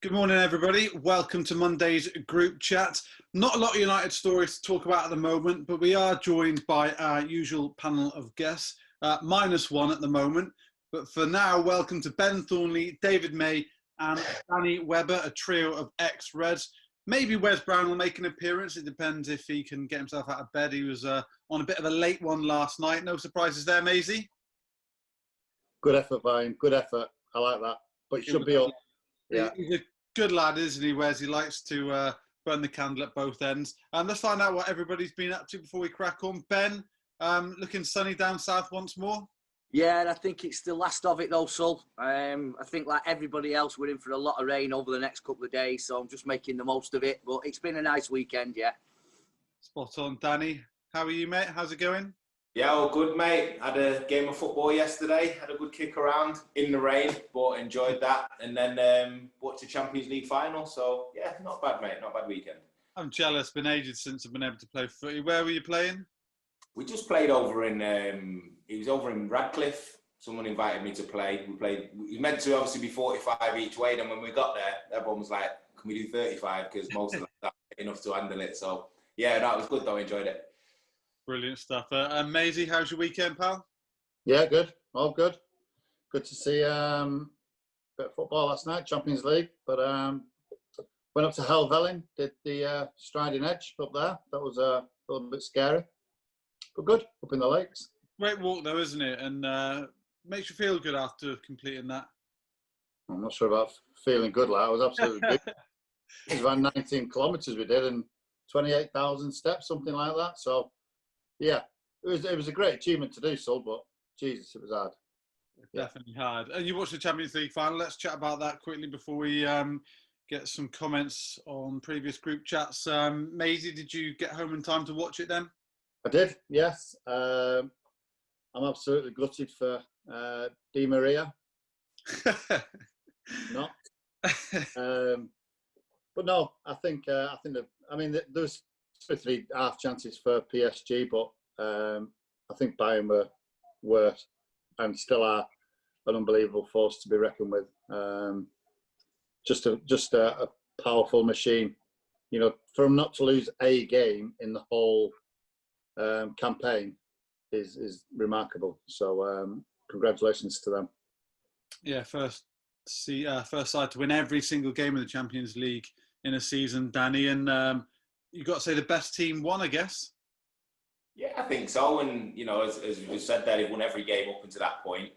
Good morning, everybody. Welcome to Monday's group chat. Not a lot of United stories to talk about at the moment, but we are joined by our usual panel of guests, -1 at the moment. But for now, welcome to Ben Thornley, David May, and Danny Webber, a trio of ex-Reds. Maybe Wes Brown will make an appearance. It depends if he can get himself out of bed. He was on a bit of a late one last night. No surprises there, Maisie? Good effort, Brian. Good effort. I like that. But it should be up. Yeah. He's a good lad, isn't he, Wes? He likes to burn the candle at both ends. Let's find out what everybody's been up to before we crack on. Ben, looking sunny down south once more? Yeah, and I think it's the last of it though, Sul. I think like everybody else, we're in for a lot of rain over the next couple of days, so I'm just making the most of it. But it's been a nice weekend, yeah. Spot on. Danny, how are you, mate? How's it going? Yeah, all good, mate. Had a game of football yesterday. Had a good kick around in the rain, but enjoyed that. And then watched the Champions League final. So, yeah, not bad, mate. Not bad weekend. I'm jealous. Been ages since I've been able to play footy. Where were you playing? We just played over in, it was over in Radcliffe. Someone invited me to play. We were meant to obviously be 45 each way. Then when we got there, everyone was like, can we do 35? Because most of them enough to handle it. So, yeah, no, it was good though. I enjoyed it. Brilliant stuff. Maisie, how's your weekend, pal? Yeah, good. All good. Good to see a bit of football last night, Champions League. But went up to Helvellyn, did the Striding Edge up there. That was a little bit scary. But good, up in the lakes. Great walk though, isn't it? And makes you feel good after completing that. I'm not sure about feeling good. Like, I was absolutely good. It was around 19 kilometres we did and 28,000 steps, something like that. So, yeah, it was a great achievement to do so, but Jesus, it was hard. Definitely hard. And you watched the Champions League final. Let's chat about that quickly before we get some comments on previous group chats. Maisie, did you get home in time to watch it then? I did, yes. I'm absolutely gutted for Di Maria. Not. But no, I think there was 2 or 3 half chances for PSG, but I think Bayern were and still are an unbelievable force to be reckoned with. Just a powerful machine. You know, for them not to lose a game in the whole campaign is remarkable. So congratulations to them. Yeah, first side to win every single game of the Champions League in a season, Danny, and you've got to say the best team won, I guess. Yeah, I think so. And, you know, as we said there, they've won every game up until that point.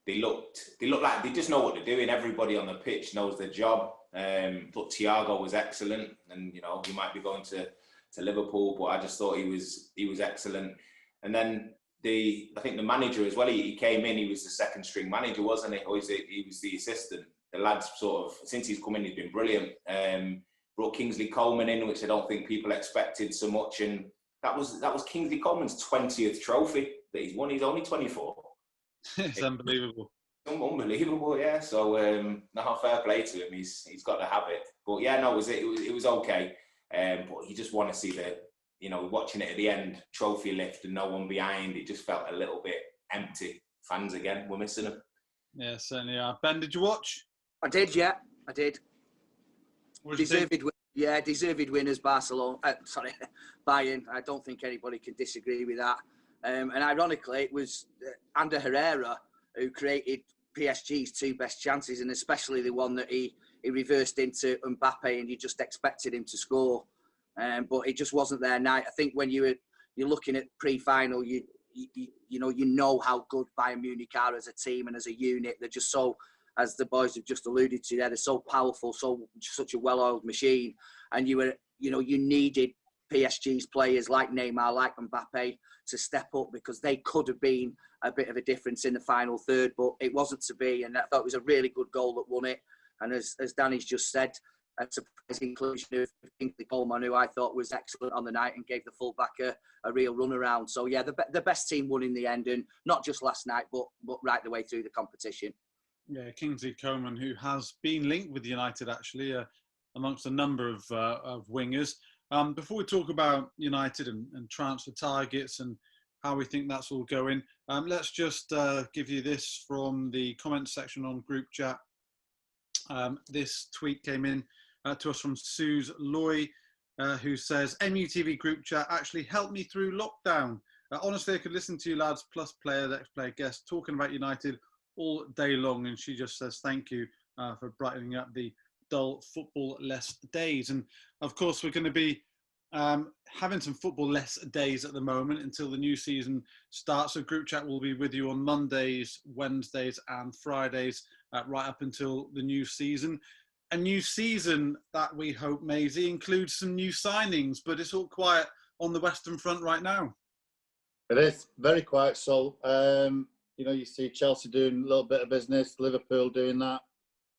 They look like they just know what they're doing. Everybody on the pitch knows their job. But Thiago was excellent. And, you know, he might be going to Liverpool, but I just thought he was excellent. And then I think the manager as well, he came in, he was the second string manager, wasn't he? Or he was the assistant. The lad's sort of, since he's come in, he's been brilliant. Brought Kingsley Coleman in, which I don't think people expected so much. And that was Kingsley Coleman's 20th trophy that he's won. He's only 24. It's unbelievable. Unbelievable, yeah. So now fair play to him. He's got to have it. But yeah, no, it was okay. But you just want to see watching it at the end, trophy lift and no one behind. It just felt a little bit empty. Fans again, we're missing them. Yeah, certainly are. Ben, did you watch? I did, yeah. I did. Deserved winners, Barcelona. Bayern. I don't think anybody can disagree with that. And ironically, it was Ander Herrera who created PSG's 2 best chances, and especially the one that he reversed into Mbappe, and you just expected him to score. But it just wasn't their night. I think when you're looking at pre-final, you know how good Bayern Munich are as a team and as a unit. They're just so, as the boys have just alluded to there, they're so powerful, such a well-oiled machine. And you needed PSG's players like Neymar, like Mbappe to step up, because they could have been a bit of a difference in the final third, but it wasn't to be. And I thought it was a really good goal that won it. And as Danny's just said, a surprising inclusion of Kingsley Coleman, who I thought was excellent on the night and gave the fullback a real run around. So yeah, the best team won in the end, and not just last night, but right the way through the competition. Yeah, Kingsley Coleman, who has been linked with United actually, amongst a number of wingers. Before we talk about United and transfer targets and how we think that's all going, let's just give you this from the comments section on group chat. This tweet came in to us from Suze Loy, who says, MUTV Group Chat actually helped me through lockdown. Honestly, I could listen to you lads, plus players, ex-player guests, talking about United all day long. And she just says, thank you for brightening up the dull football-less days. And of course, we're going to be having some football-less days at the moment until the new season starts. So Group Chat will be with you on Mondays, Wednesdays and Fridays right up until the new season. A new season that we hope, Maisie, includes some new signings, but it's all quiet on the Western Front right now. It is very quiet. So, you see Chelsea doing a little bit of business, Liverpool doing that,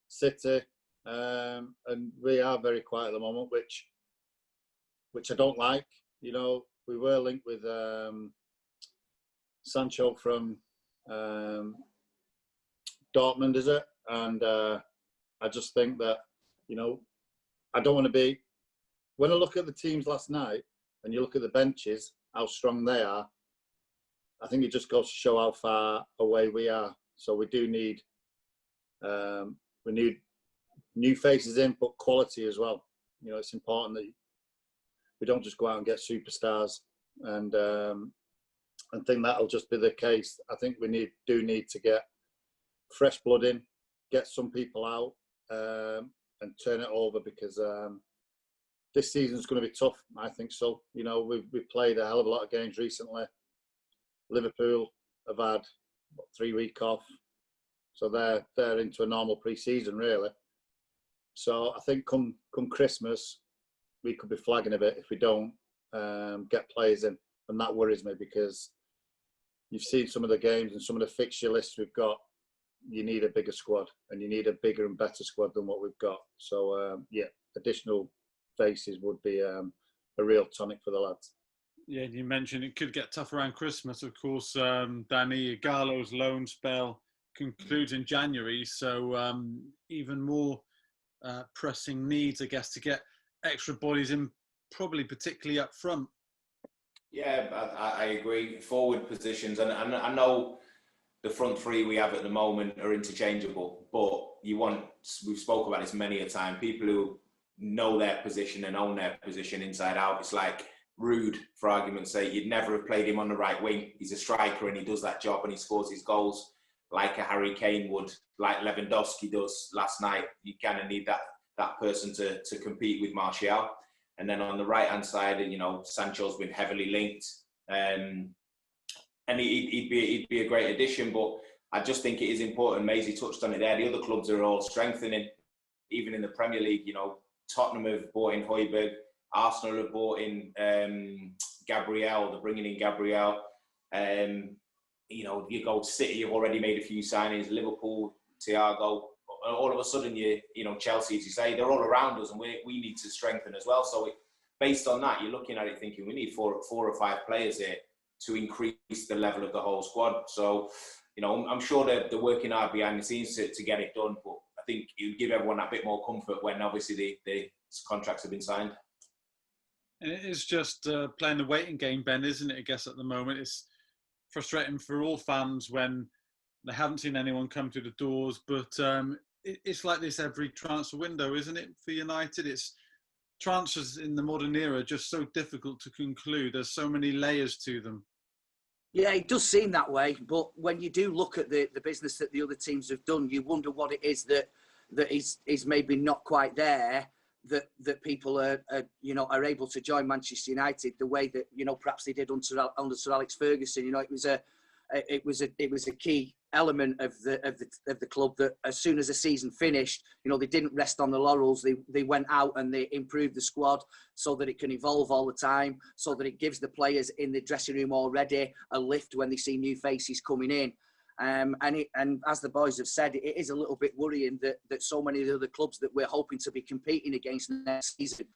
City, and we are very quiet at the moment, which I don't like. We were linked with Sancho from Dortmund, is it? And I just think that, I don't want to be... When I look at the teams last night and you look at the benches, how strong they are, I think it just goes to show how far away we are. So we do need new faces in, but quality as well. It's important that we don't just go out and get superstars, and think that'll just be the case. I think we do need to get fresh blood in, get some people out, and turn it over, because this season's going to be tough. I think so. We've played a hell of a lot of games recently. Liverpool have had 3 weeks off, so they're into a normal pre-season really. So I think come Christmas, we could be flagging a bit if we don't get players in, and that worries me, because you've seen some of the games and some of the fixture lists we've got. You need a bigger squad, and you need a bigger and better squad than what we've got. So additional faces would be a real tonic for the lads. Yeah, you mentioned it could get tough around Christmas. Of course, Danny Gallo's loan spell concludes in January, so even more pressing needs, I guess, to get extra bodies in, probably particularly up front. Yeah, I agree. Forward positions, and I know the front three we have at the moment are interchangeable, but we've spoke about this many a time, people who know their position and own their position inside out. It's like Rude, for argument's sake, you'd never have played him on the right wing. He's a striker and he does that job and he scores his goals like a Harry Kane would, like Lewandowski does last night. You kind of need that person to compete with Martial. And then on the right-hand side, Sancho's been heavily linked. And he'd be a great addition, but I just think it is important. Maisie touched on it there. The other clubs are all strengthening, even in the Premier League. Tottenham have bought in Højbjerg. Arsenal have bought in Gabriel. They're bringing in Gabriel. You go to City, you've already made a few signings. Liverpool, Thiago. All of a sudden, Chelsea, as you say, they're all around us, and we need to strengthen as well. So based on that, you're looking at it thinking we need four or five players here to increase the level of the whole squad. So, I'm sure they're working hard behind the scenes to get it done, but I think it would give everyone a bit more comfort when obviously the contracts have been signed. And it is just playing the waiting game, Ben, isn't it? I guess at the moment it's frustrating for all fans when they haven't seen anyone come to the doors. But it's like this every transfer window, isn't it, for United? It's transfers in the modern era just so difficult to conclude. There's so many layers to them. Yeah, it does seem that way. But when you do look at the business that the other teams have done, you wonder what it is that is maybe not quite there. That people are able to join Manchester United the way that perhaps they did under Sir Alex Ferguson. It was a key element of the club that as soon as the season finished, they didn't rest on the laurels. They went out and they improved the squad so that it can evolve all the time, so that it gives the players in the dressing room already a lift when they see new faces coming in. And as the boys have said, it is a little bit worrying that so many of the other clubs that we're hoping to be competing against next season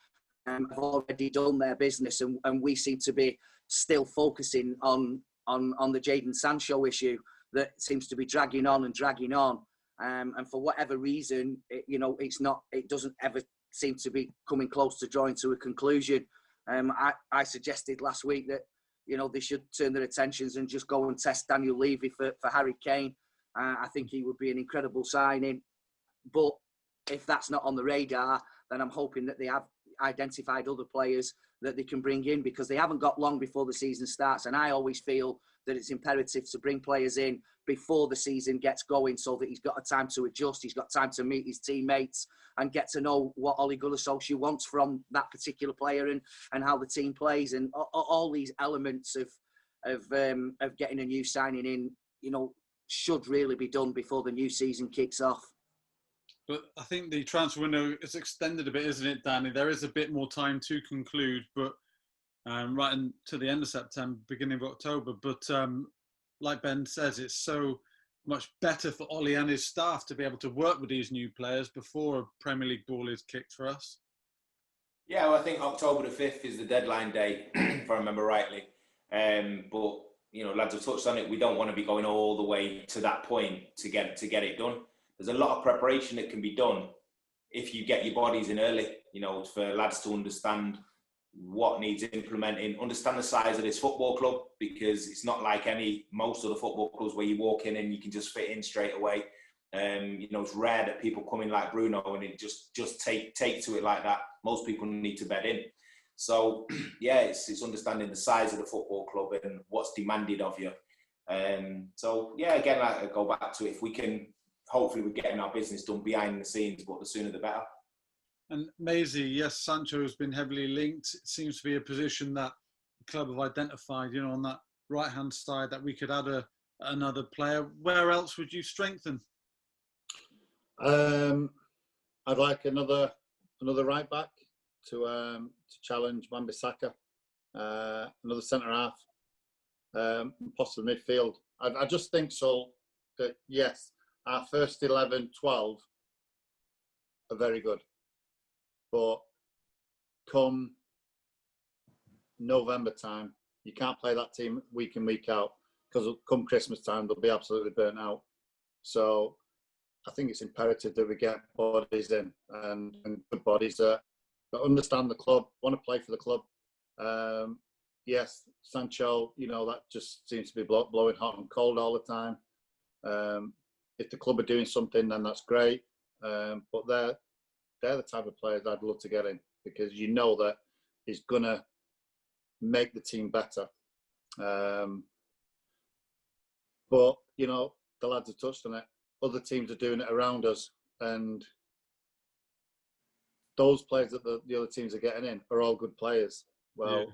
have already done their business, and we seem to be still focusing on the Jadon Sancho issue that seems to be dragging on. And for whatever reason, it doesn't ever seem to be coming close to drawing to a conclusion. I suggested last week that they should turn their attentions and just go and test Daniel Levy for Harry Kane. I think he would be an incredible signing. But if that's not on the radar, then I'm hoping that they have identified other players that they can bring in, because they haven't got long before the season starts. And I always feel that it's imperative to bring players in before the season gets going, so that he's got a time to adjust, he's got time to meet his teammates and get to know what Ole Gunnar Solskjær wants from that particular player, and how the team plays, and all these elements of getting a new signing in, you know, should really be done before the new season kicks off. But I think the transfer window is extended a bit, isn't it, Danny? There is a bit more time to conclude, but right into the end of September, beginning of October. But like Ben says, it's so much better for Ollie and his staff to be able to work with these new players before a Premier League ball is kicked for us. Yeah, well, I think October the 5th is the deadline day, if I remember rightly. But, you know, lads have touched on it. We don't want to be going all the way to that point to get it done. There's a lot of preparation that can be done if you get your bodies in early, you know, for lads to understand what needs implementing, understand the size of this football club, because it's not like most of the football clubs where you walk in and you can just fit in straight away. You know, it's rare that people come in like Bruno and it just take to it like that. Most people need to bed in. So, yeah, it's understanding the size of the football club and what's demanded of you. So, yeah, again, I go back to it. If we can, hopefully we're getting our business done behind the scenes, but the sooner the better. And Maisie, yes, Sancho has been heavily linked. It seems to be a position that the club have identified, you know, on that right-hand side, that we could add another player. Where else would you strengthen? I'd like another right-back to challenge Wan-Bissaka, another centre-half, possibly midfield. I just think so that, yes, our first 11, 12 are very good. But come November time, you can't play that team week in, week out, because come Christmas time, they'll be absolutely burnt out. So I think it's imperative that we get bodies in, and good bodies that understand the club, want to play for the club. Yes, Sancho, you know, that just seems to be blowing hot and cold all the time. If the club are doing something, then that's great. But they're the type of players I'd love to get in, because you know that he's going to make the team better. But, you know, the lads have touched on it. Other teams are doing it around us, and those players that the other teams are getting in are all good players. Well, yeah.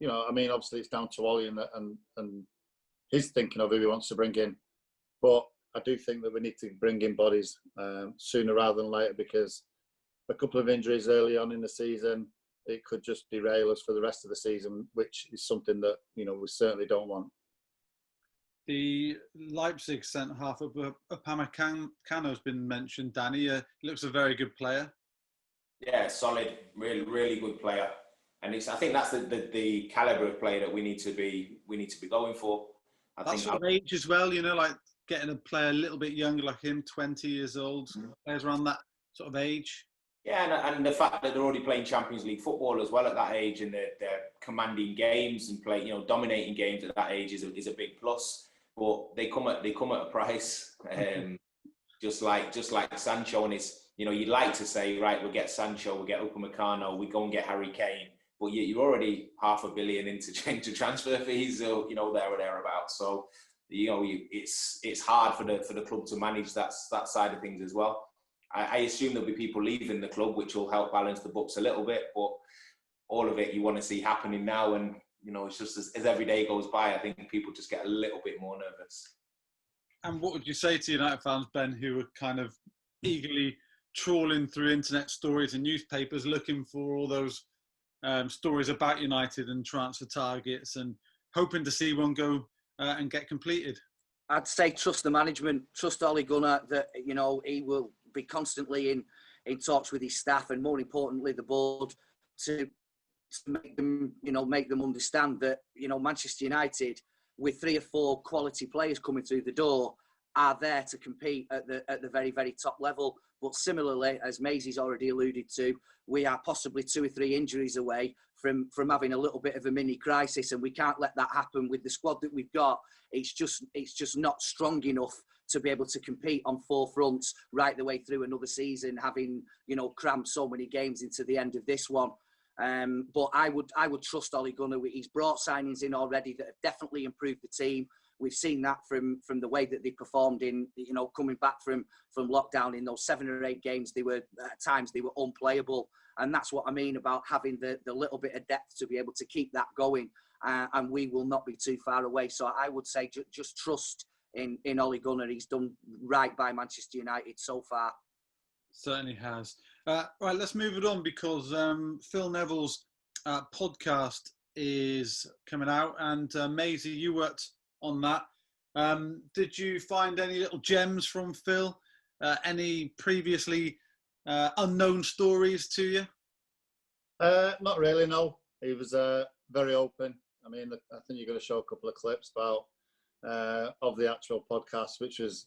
You know, I mean, obviously it's down to Ollie and he's thinking of who he wants to bring in. But I do think that we need to bring in bodies sooner rather than later, because a couple of injuries early on in the season, it could just derail us for the rest of the season, which is something that, you know, we certainly don't want. The Leipzig centre-half of Upamecano has been mentioned, Danny. He looks a very good player. Yeah, solid, really, really good player. And I think that's the calibre of player that we need to be going for. I think sort of age as well, you know, like getting a player a little bit younger like him, 20 years old, players around that sort of age. Yeah, and the fact that they're already playing Champions League football as well at that age, and they're commanding games and dominating games at that age is a big plus. But they come at a price, just like Sancho. And it's, you know, you'd like to say, right, we'll get Sancho, we'll get Upamecano, we go and get Harry Kane, but you're already $500 million into transfer fees, so, you know, there or thereabouts. So, you know, it's hard for the club to manage that side of things as well. I assume there'll be people leaving the club, which will help balance the books a little bit, but all of it you want to see happening now. And, you know, it's just as every day goes by, I think people just get a little bit more nervous. And what would you say to United fans, Ben, who are kind of eagerly trawling through internet stories and newspapers looking for all those stories about United and transfer targets and hoping to see one go and get completed? I'd say trust the management, trust Ole Gunnar, that, you know, he will be constantly in talks with his staff, and more importantly the board, to make them understand that, you know, Manchester United, with 3 or 4 quality players coming through the door, are there to compete at the very, very top level. But similarly, as Maisie's already alluded to, we are possibly 2 or 3 injuries away from having a little bit of a mini crisis, and we can't let that happen with the squad that we've got. It's just not strong enough to be able to compete on 4 fronts right the way through another season, having, you know, crammed so many games into the end of this one. But I would trust Ole Gunnar. He's brought signings in already that have definitely improved the team. We've seen that from the way that they performed in, you know, coming back from lockdown in those 7 or 8 games. They were at times they were unplayable, and that's what I mean about having the little bit of depth to be able to keep that going. And we will not be too far away. So I would say just trust in Ole Gunnar. He's done right by Manchester United so far. Certainly has. Right, let's move it on because Phil Neville's podcast is coming out, and Maisie, you worked on that. Did you find any little gems from Phil? Any previously unknown stories to you? Not really, no. He was very open. I mean, I think you're going to show a couple of clips about of the actual podcast, which was,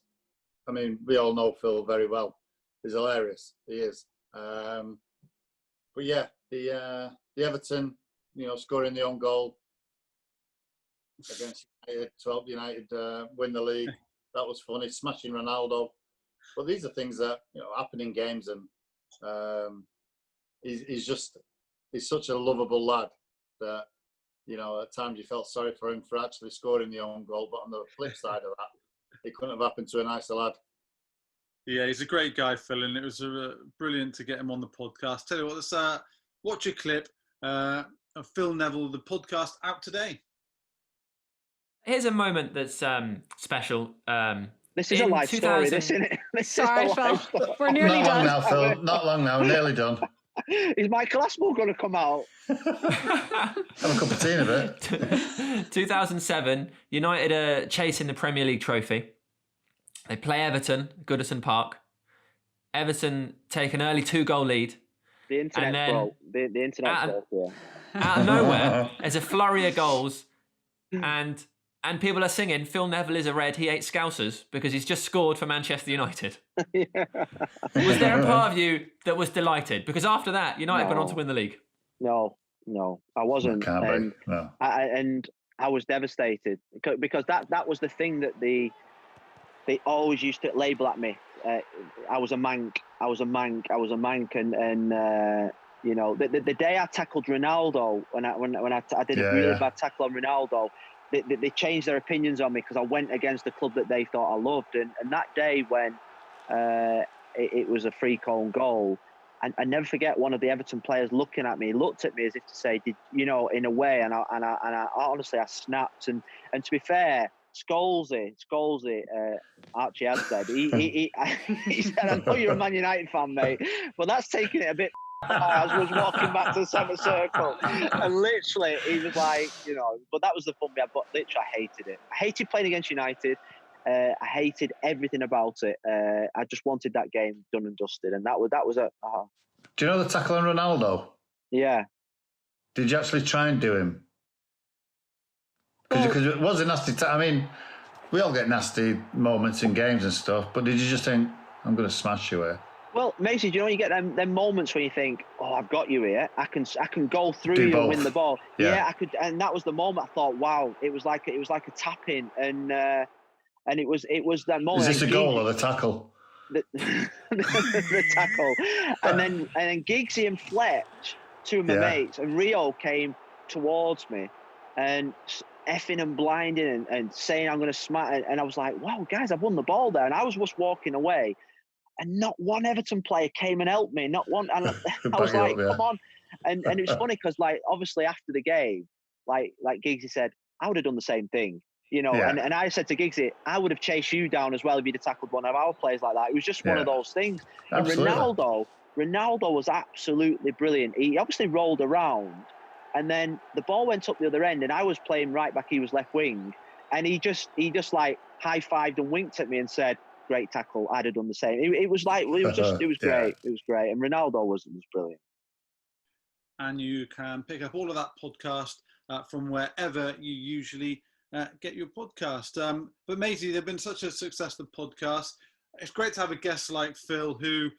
I mean, we all know Phil very well. He's hilarious. He is. But yeah, the Everton, you know, scoring the own goal against United to help United win the league. That was funny. Smashing Ronaldo. But these are things that, you know, happen in games, and he's such a lovable lad that, you know, at times you felt sorry for him for actually scoring the own goal. But on the flip side of that, it couldn't have happened to a nicer lad. Yeah, he's a great guy, Phil, and it was brilliant to get him on the podcast. Tell you what, let's watch a clip of Phil Neville, the podcast, out today. Here's a moment that's special. This is a life story, isn't it? Sorry, Phil. We're nearly Not long done. now, Phil. Not long now. Nearly done. Is Michael Aspel going to come out? Have a cup of tea in a bit. 2007, United are chasing the Premier League trophy. They play Everton, Goodison Park. Everton take an early 2-goal lead. The internet broke. The internet broke, yeah. Out of nowhere, there's a flurry of goals, and people are singing, Phil Neville is a red, he hates Scousers, because he's just scored for Manchester United. Yeah. Was there a part of you that was delighted? Because after that, United went on to win the league. No, I wasn't. Can't and, be. No. I was devastated because that was the thing that they always used to label at me. I was a mank, and you know, the day I tackled Ronaldo, when I did a really bad tackle on Ronaldo, they changed their opinions on me because I went against the club that they thought I loved, and that day when it was a free-kick goal, and I never forget one of the Everton players looking at me, looked at me as if to say, "Did you know?" In a way, and I honestly I snapped, and to be fair, Scholesy, Archie had said, he said, "I know you're a Man United fan, mate, but that's taking it a bit." As I was walking back to the centre circle, and literally he was like, you know, but that was the fun bit. But literally, I hated it. I hated playing against United. I hated everything about it. I just wanted that game done and dusted, and that was a. Do you know the tackle on Ronaldo? Yeah. Did you actually try and do him? Because it was a nasty. I mean, we all get nasty moments in games and stuff. But did you just think, "I'm going to smash you here"? Well, Macy, do you know you get them moments when you think, "Oh, I've got you here. I can go through you and win the ball." Yeah, I could, and that was the moment I thought, "Wow!" It was like a tap in, and it was that moment. Is this a goal or the tackle? The tackle, and then Giggsy and Fletch, two of my mates, and Rio came towards me, and effing and blinding and saying I'm going to smash, and I was like, "Wow, guys, I've won the ball there," and I was just walking away. And not one Everton player came and helped me. Not one. And I was like, come on. And it was funny because, like, obviously after the game, like Giggsy said, I would have done the same thing, you know. Yeah. And I said to Giggsy, I would have chased you down as well if you'd have tackled one of our players like that. It was just one of those things. Absolutely. And Ronaldo was absolutely brilliant. He obviously rolled around, and then the ball went up the other end, and I was playing right back. He was left wing, and he just like high-fived and winked at me and said, "Great tackle. I'd have done the same." It was great. It was great. And Ronaldo was brilliant. And you can pick up all of that podcast from wherever you usually get your podcast. But Maisie, they've been such a successful podcast. It's great to have a guest like Phil, who,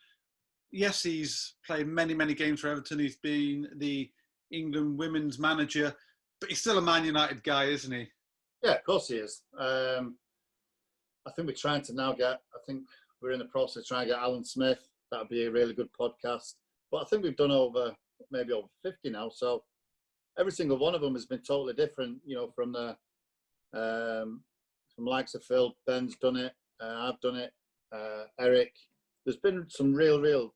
yes, he's played many, many games for Everton. He's been the England women's manager, but he's still a Man United guy, isn't he? Yeah, of course he is. I think we're trying to now get. I think we're in the process of trying to get Alan Smith. That would be a really good podcast. But I think we've done maybe over 50 now. So every single one of them has been totally different. You know, from the from likes of Phil, Ben's done it. I've done it. Eric. There's been some real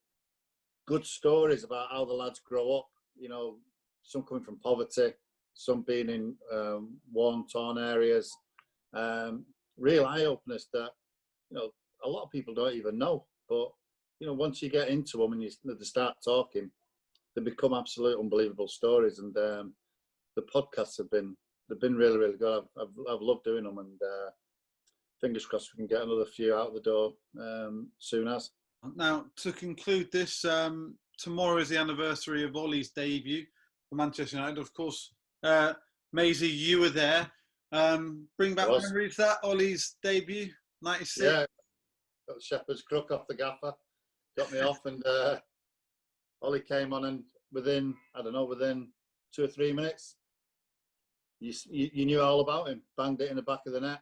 good stories about how the lads grow up. You know, some coming from poverty, some being in war-torn areas. Real eye openers that, you know, a lot of people don't even know. But, you know, once you get into them and they start talking, they become absolute unbelievable stories. And the podcasts they've been really good. I've loved doing them, and fingers crossed we can get another few out the door soon as. Now, to conclude this, tomorrow is the anniversary of Ollie's debut for Manchester United. Of course, Maisie, you were there. Bring back memories of that, Ollie's debut, 96. Yeah, got the shepherd's crook off the gaffer, got me off, and Ollie came on, and within 2 or 3 minutes, you knew all about him. Banged it in the back of the net.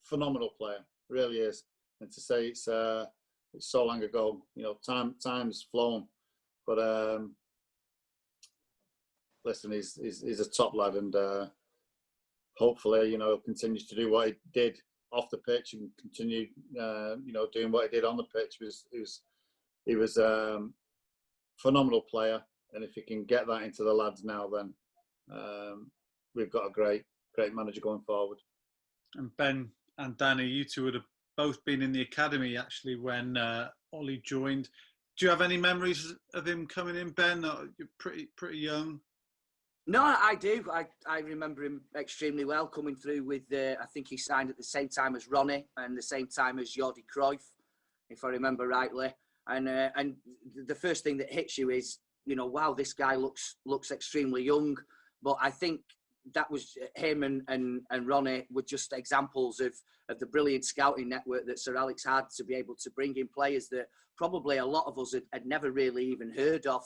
Phenomenal player, really is. And to say it's so long ago, you know, time's flown. But listen, he's a top lad, and hopefully, you know, he'll continue to do what he did off the pitch and continue, you know, doing what he did on the pitch. He was a phenomenal player, and if he can get that into the lads now, then we've got a great manager going forward. And Ben and Danny, you two would have both been in the academy actually when Ollie joined. Do you have any memories of him coming in, Ben? You're pretty young. No, I do. I remember him extremely well coming through with, I think he signed at the same time as Ronnie and the same time as Jordi Cruyff, if I remember rightly. And the first thing that hits you is, you know, wow, this guy looks extremely young. But I think that was him and Ronnie were just examples of the brilliant scouting network that Sir Alex had to be able to bring in players that probably a lot of us had never really even heard of.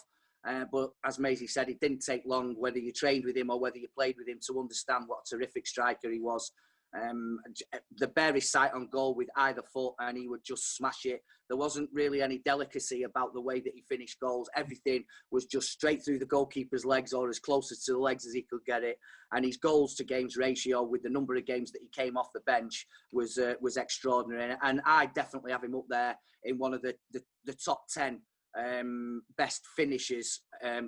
But as Maisie said, it didn't take long, whether you trained with him or whether you played with him, to understand what a terrific striker he was. The barest sight on goal with either foot, and he would just smash it. There wasn't really any delicacy about the way that he finished goals. Everything was just straight through the goalkeeper's legs, or as close to the legs as he could get it. And his goals to games ratio, with the number of games that he came off the bench, was extraordinary. And I definitely have him up there in one of the top 10 best finishes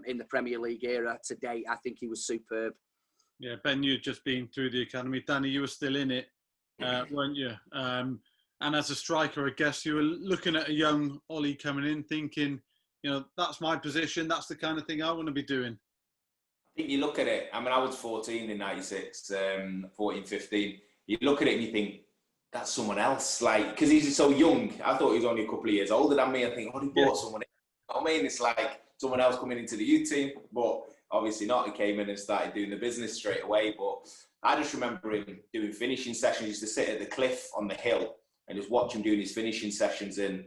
in the Premier League era to date. I think he was superb. Yeah, Ben, you'd just been through the academy. Danny, you were still in it, weren't you? And as a striker, I guess you were looking at a young Ollie coming in thinking, you know, that's my position. That's the kind of thing I want to be doing. I think you look at it. I mean, I was 14 in 96, 14, 15. You look at it and you think, that's someone else. Like, because he's so young. I thought he was only a couple of years older than me. I think, oh, he brought someone in. You know what I mean? It's like someone else coming into the U team. But obviously not. He came in and started doing the business straight away. But I just remember him doing finishing sessions. He used to sit at the cliff on the hill and just watch him doing his finishing sessions. And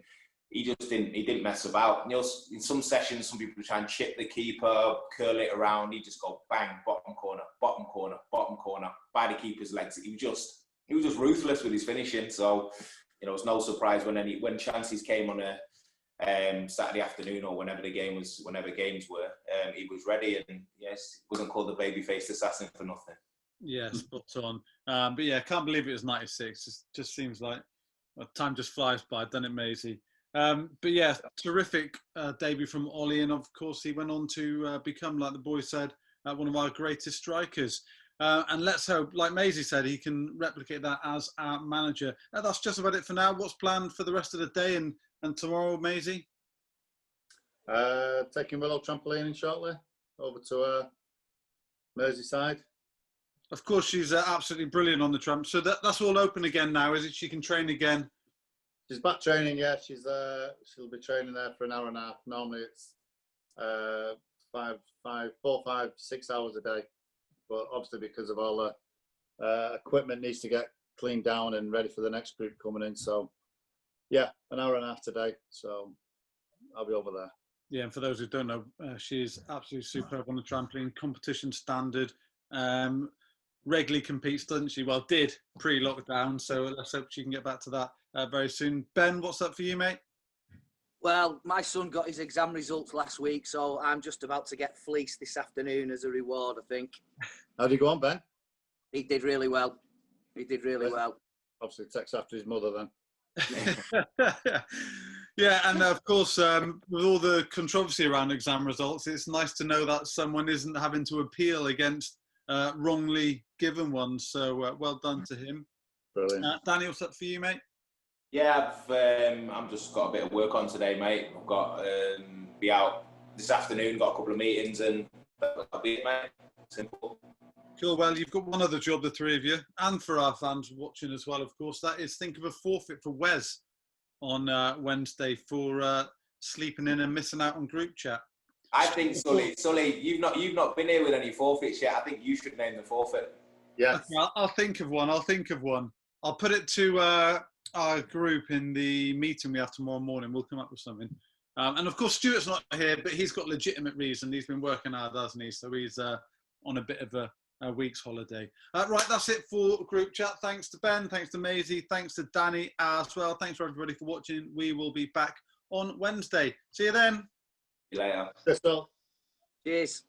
he didn't mess about. You know, in some sessions, some people try and chip the keeper, curl it around. He'd just go bang, bottom corner, bottom corner, bottom corner, by the keeper's legs. He was just ruthless with his finishing. So, you know, it's no surprise when chances came on a Saturday afternoon or whenever games were, he was ready. And yes, he wasn't called the baby-faced assassin for nothing. Yes, spot on. But yeah, I can't believe it was 96. It just seems like time just flies by, doesn't it, Maisie? But yeah, terrific debut from Ollie, and of course he went on to become, like the boy said, one of our greatest strikers. And let's hope, like Maisie said, he can replicate that as our manager. That's just about it for now. What's planned for the rest of the day and tomorrow, Maisie? Taking Willow trampolining shortly over to Merseyside. Of course, she's absolutely brilliant on the tramp. So that's all open again now, is it? She can train again. She's back training, yeah. She'll be training there for an hour and a half. Normally it's 4, 5, 6 hours a day. But obviously because of all the equipment needs to get cleaned down and ready for the next group coming in. So yeah, an hour and a half today. So I'll be over there. Yeah, and for those who don't know, she is absolutely superb on the trampoline, competition standard. regularly competes, doesn't she? Well, did pre-lockdown. So let's hope she can get back to that very soon. Ben, what's up for you, mate? Well, my son got his exam results last week, so I'm just about to get fleeced this afternoon as a reward, I think. How did you go on, Ben? He did really well. He did really well. Obviously, text after his mother then. Yeah, and of course, with all the controversy around exam results, it's nice to know that someone isn't having to appeal against wrongly given ones. So well done to him. Brilliant. Danny, what's up for you, mate? Yeah, I'm just got a bit of work on today, mate. I've got be out this afternoon. Got a couple of meetings, and that'll be it, mate. Simple. Cool. Well, you've got one other job, the three of you, and for our fans watching as well, of course. That is think of a forfeit for Wes on Wednesday for sleeping in and missing out on group chat. I think Sully, you've not been here with any forfeits yet. I think you should name the forfeit. Yeah. Okay, I'll think of one. I'll put it to our group in the meeting we have tomorrow morning. We'll come up with something. And of course, Stuart's not here, but he's got legitimate reason. He's been working hard, hasn't he? So he's on a bit of a week's holiday. Right, that's it for group chat. Thanks to Ben, thanks to Maisie, thanks to Danny as well. Thanks for everybody for watching. We will be back on Wednesday. See you then. See you later. Cheers. Cheers.